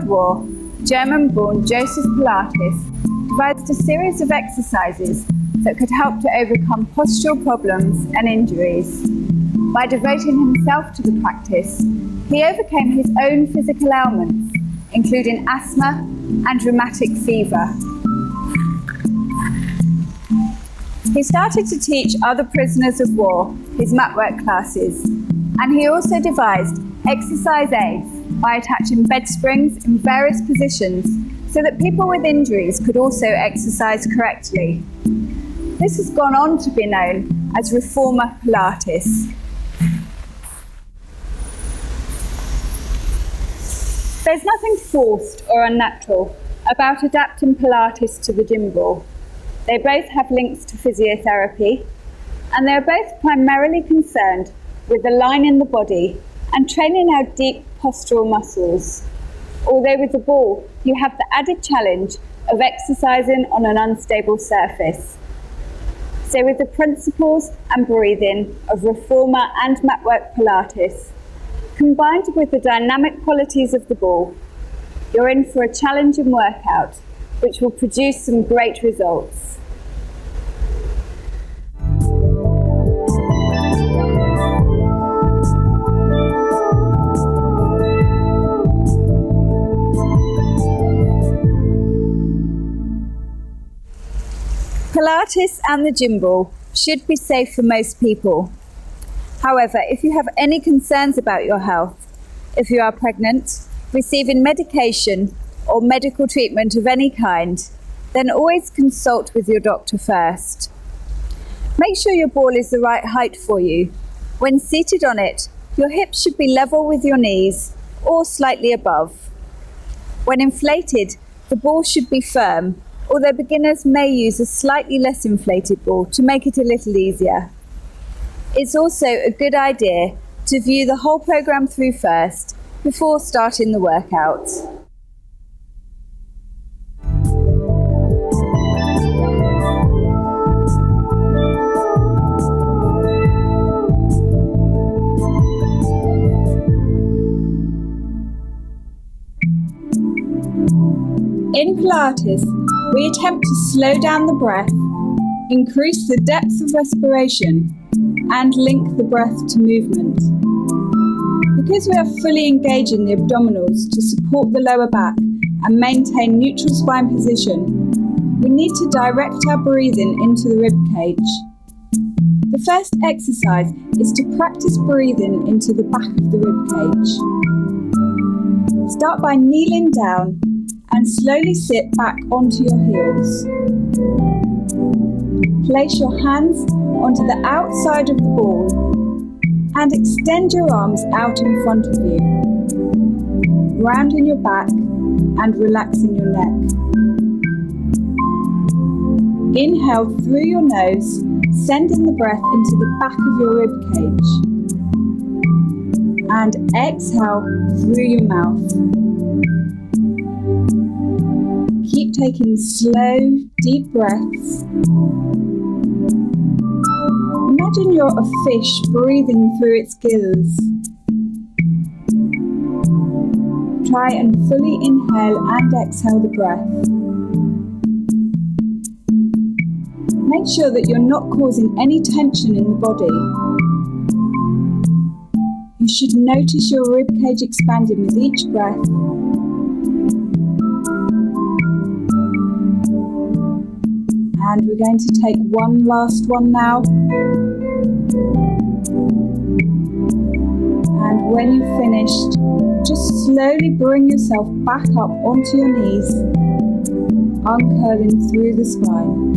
War, German-born Joseph Pilates devised a series of exercises that could help to overcome postural problems and injuries. By devoting himself to the practice, he overcame his own physical ailments, including asthma and rheumatic fever. He started to teach other prisoners of war his mat work classes, and he also devised exercise aids by attaching bed springs in various positions so that people with injuries could also exercise correctly. This has gone on to be known as Reformer Pilates. There's nothing forced or unnatural about adapting Pilates to the gym ball. They both have links to physiotherapy, and they are both primarily concerned with aligning the body and training our deep postural muscles. Although with the ball, you have the added challenge of exercising on an unstable surface. So with the principles and breathing of Reformer and Matwork Pilates, combined with the dynamic qualities of the ball, you're in for a challenging workout, which will produce some great results. Pilates and the gym ball should be safe for most people. However, if you have any concerns about your health, if you are pregnant, receiving medication or medical treatment of any kind, then always consult with your doctor first. Make sure your ball is the right height for you. When seated on it, your hips should be level with your knees or slightly above. When inflated, the ball should be firm, although beginners may use a slightly less inflated ball to make it a little easier. It's also a good idea to view the whole program through first before starting the workout. In Pilates, we attempt to slow down the breath, increase the depth of respiration, and link the breath to movement. Because we are fully engaging the abdominals to support the lower back and maintain neutral spine position, we need to direct our breathing into the rib cage. The first exercise is to practice breathing into the back of the rib cage. Start by kneeling down and slowly sit back onto your heels. Place your hands onto the outside of the ball and extend your arms out in front of you, rounding your back and relaxing your neck. Inhale through your nose, sending the breath into the back of your rib cage, and exhale through your mouth. Keep taking slow, deep breaths. Imagine you're a fish breathing through its gills. Try and fully inhale and exhale the breath. Make sure that you're not causing any tension in the body. You should notice your ribcage expanding with each breath. And we're going to take one last one now. And when you've finished, just slowly bring yourself back up onto your knees, uncurling through the spine.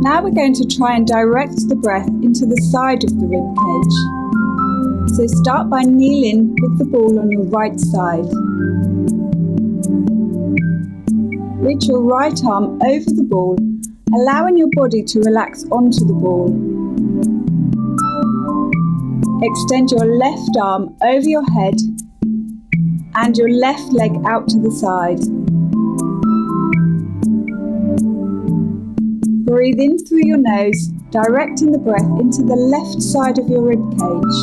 Now we're going to try and direct the breath into the side of the rib cage. So start by kneeling with the ball on your right side. Reach your right arm over the ball, allowing your body to relax onto the ball. Extend your left arm over your head and your left leg out to the side. Breathe in through your nose, directing the breath into the left side of your rib cage.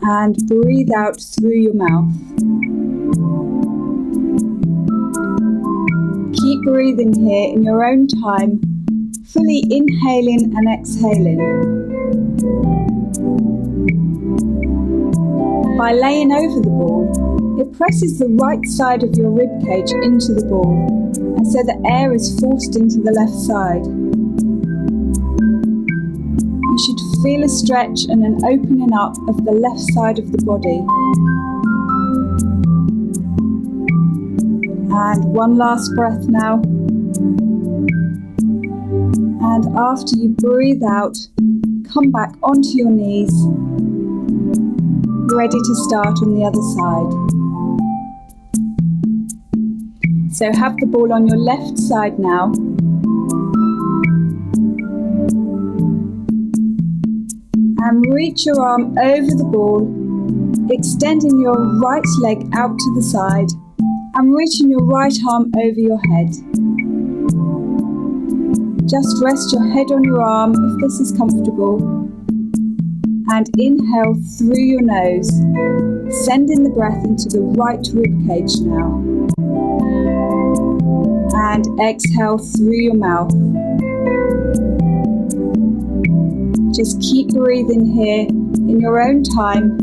and breathe out through your mouth. Keep breathing here in your own time, fully inhaling and exhaling. By laying over the ball, it presses the right side of your ribcage into the ball, and so the air is forced into the left side. You should feel a stretch and an opening up of the left side of the body. And one last breath now. And after you breathe out, come back onto your knees, ready to start on the other side. So have the ball on your left side now. And reach your arm over the ball, extending your right leg out to the side and reaching your right arm over your head. Just rest your head on your arm if this is comfortable. And inhale through your nose, sending the breath into the right ribcage now. And exhale through your mouth. Just keep breathing here in your own time.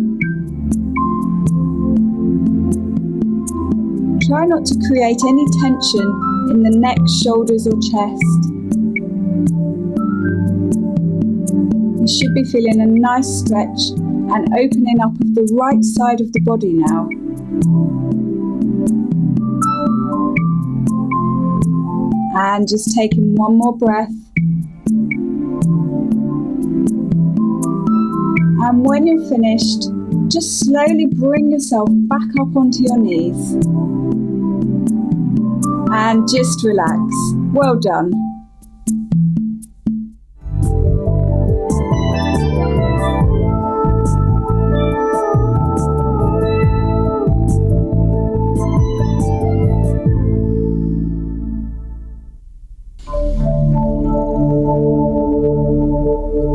Try not to create any tension in the neck, shoulders or chest. You should be feeling a nice stretch and opening up of the right side of the body now. And just taking one more breath. And when you're finished, just slowly bring yourself back up onto your knees. And just relax. Well done.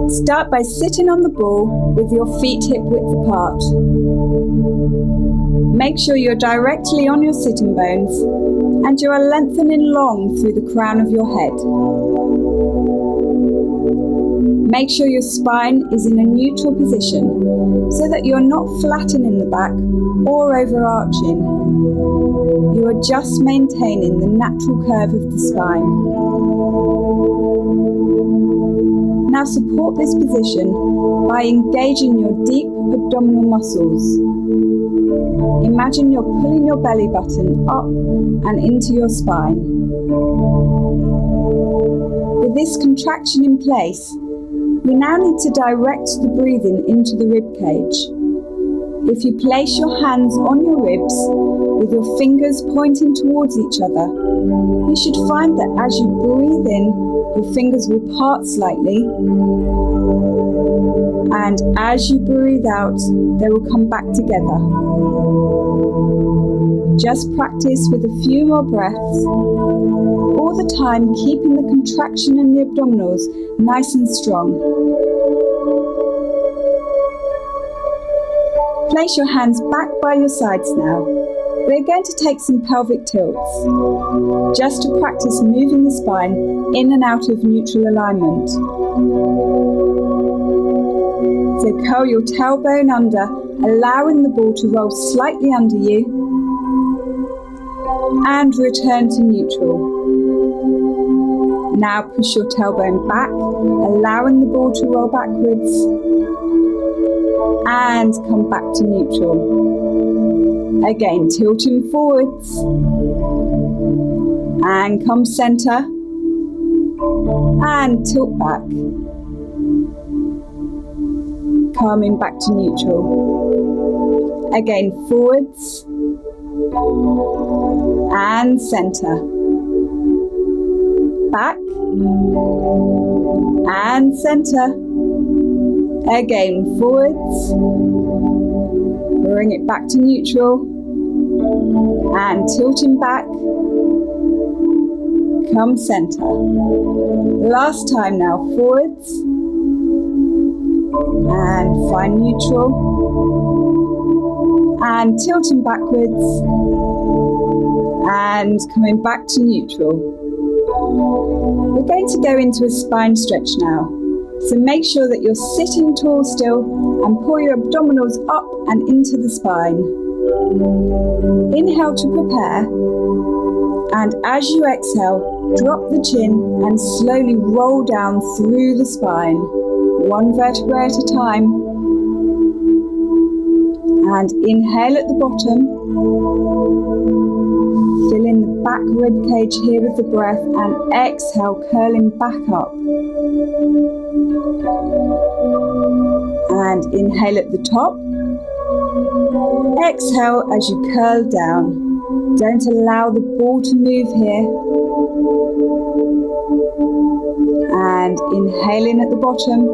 Start by sitting on the ball with your feet hip width apart. Make sure you're directly on your sitting bones and you are lengthening long through the crown of your head. Make sure your spine is in a neutral position so that you're not flattening the back or overarching. You are just maintaining the natural curve of the spine. Now support this position by engaging your deep abdominal muscles. Imagine you're pulling your belly button up and into your spine. With this contraction in place, we now need to direct the breathing into the rib cage. If you place your hands on your ribs with your fingers pointing towards each other, you should find that as you breathe in, your fingers will part slightly, and as you breathe out, they will come back together. Just practice with a few more breaths, all the time keeping the contraction in the abdominals nice and strong. Place your hands back by your sides now. We're going to take some pelvic tilts, just to practice moving the spine in and out of neutral alignment. So curl your tailbone under, allowing the ball to roll slightly under you, and return to neutral. Now push your tailbone back, allowing the ball to roll backwards, and come back to neutral. Again, tilting forwards, and come centre, and tilt back, coming back to neutral. Again, forwards, and centre, back, and centre, again, forwards, bring it back to neutral, and tilting back, come centre. Last time now, forwards, and find neutral, and tilting backwards and coming back to neutral. We're going to go into a spine stretch now. So make sure that you're sitting tall still and pull your abdominals up and into the spine. Inhale to prepare, and as you exhale, drop the chin and slowly roll down through the spine, one vertebra at a time. And inhale at the bottom, fill in the back rib cage here with the breath, and exhale, curling back up. And inhale at the top. Exhale as you curl down. Don't allow the ball to move here. And inhale in at the bottom.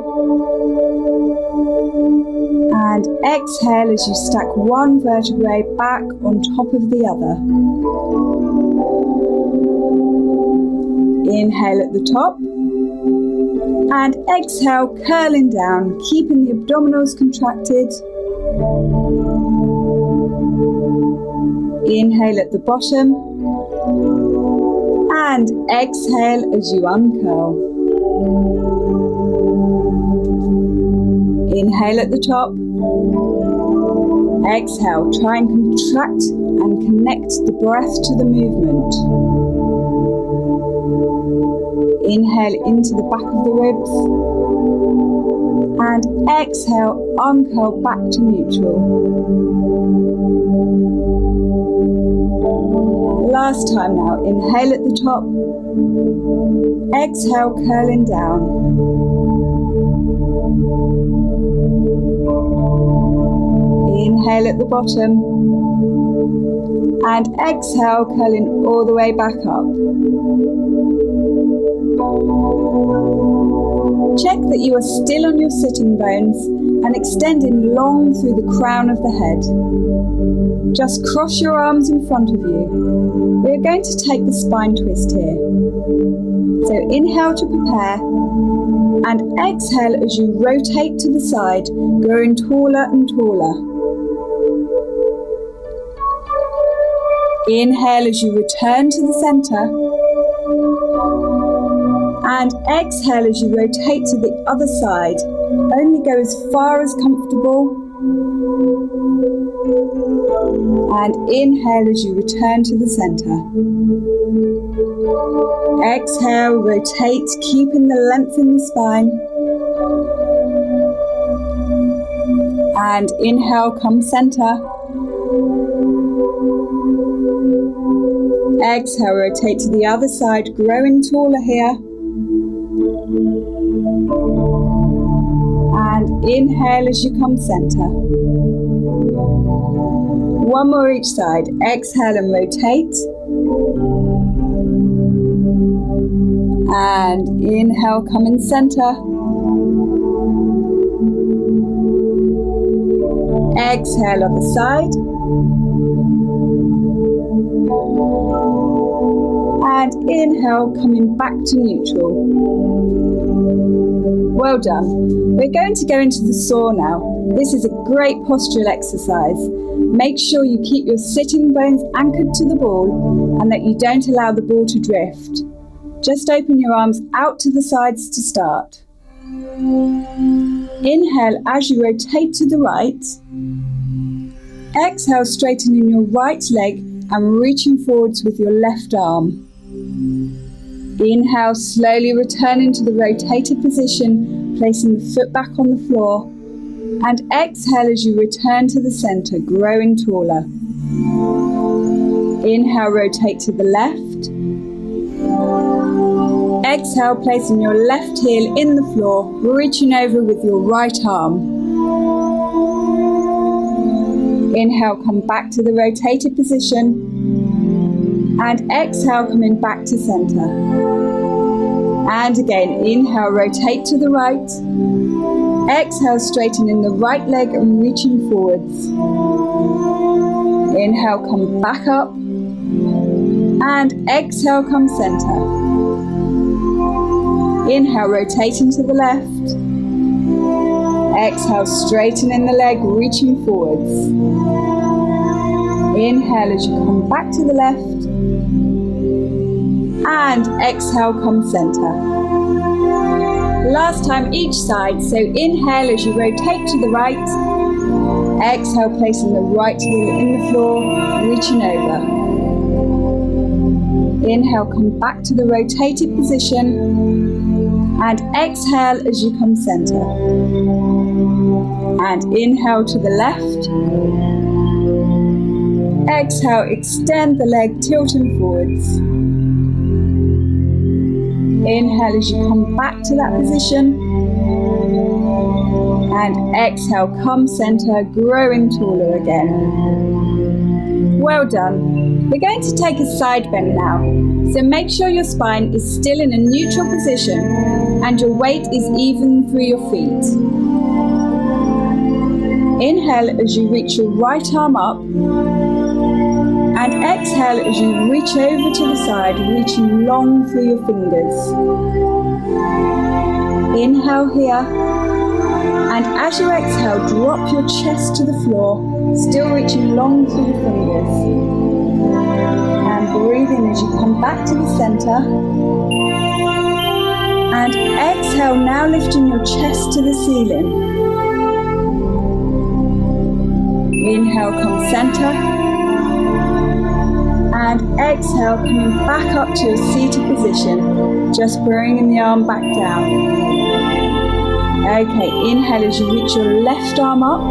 And exhale as you stack one vertebrae back on top of the other. Inhale at the top. And exhale, curling down, keeping the abdominals contracted. Inhale at the bottom. And exhale as you uncurl. Inhale at the top. Exhale, try and contract and connect the breath to the movement. Inhale into the back of the ribs. And exhale, uncurl back to neutral. Last time now, inhale at the top. Exhale, curling down. Inhale at the bottom. And exhale, curling all the way back up. Check that you are still on your sitting bones and extending long through the crown of the head. Just cross your arms in front of you. We are going to take the spine twist here. So inhale to prepare and exhale as you rotate to the side, growing taller and taller. Inhale as you return to the center. And exhale as you rotate to the other side. Only go as far as comfortable. And inhale as you return to the center. Exhale, rotate, keeping the length in the spine. And inhale, come center. Exhale, rotate to the other side, growing taller here. And inhale as you come center. One more each side. Exhale and rotate. And inhale, come in center. Exhale, other side. And inhale, coming back to neutral. Well done. We're going to go into the saw now. This is a great postural exercise. Make sure you keep your sitting bones anchored to the ball and that you don't allow the ball to drift. Just open your arms out to the sides to start. Inhale as you rotate to the right. Exhale, straightening your right leg and reaching forwards with your left arm. Inhale, slowly returning to the rotated position, placing the foot back on the floor. And exhale as you return to the center, growing taller. Inhale, rotate to the left. Exhale, placing your left heel in the floor, reaching over with your right arm. Inhale, come back to the rotated position. And exhale, coming back to center. And again, inhale, rotate to the right. Exhale, straightening the right leg and reaching forwards. Inhale, come back up. And exhale, come center. Inhale, rotating to the left. Exhale, straightening the leg, reaching forwards. Inhale as you come back to the left. And exhale, come center. Last time each side, so inhale as you rotate to the right. Exhale, placing the right heel in the floor, reaching over. Inhale, come back to the rotated position. And exhale as you come center. And inhale to the left. Exhale, extend the leg, tilting forwards. Inhale as you come back to that position. And exhale, come center, growing taller again. Well done. We're going to take a side bend now. So make sure your spine is still in a neutral position and your weight is even through your feet. Inhale as you reach your right arm up. And exhale as you reach over to the side, reaching long through your fingers. Inhale here. And as you exhale, drop your chest to the floor, still reaching long through your fingers. And breathe in as you come back to the center. And exhale, now lifting your chest to the ceiling. Inhale, come center. And exhale, coming back up to your seated position, just bringing the arm back down. Okay, inhale as you reach your left arm up.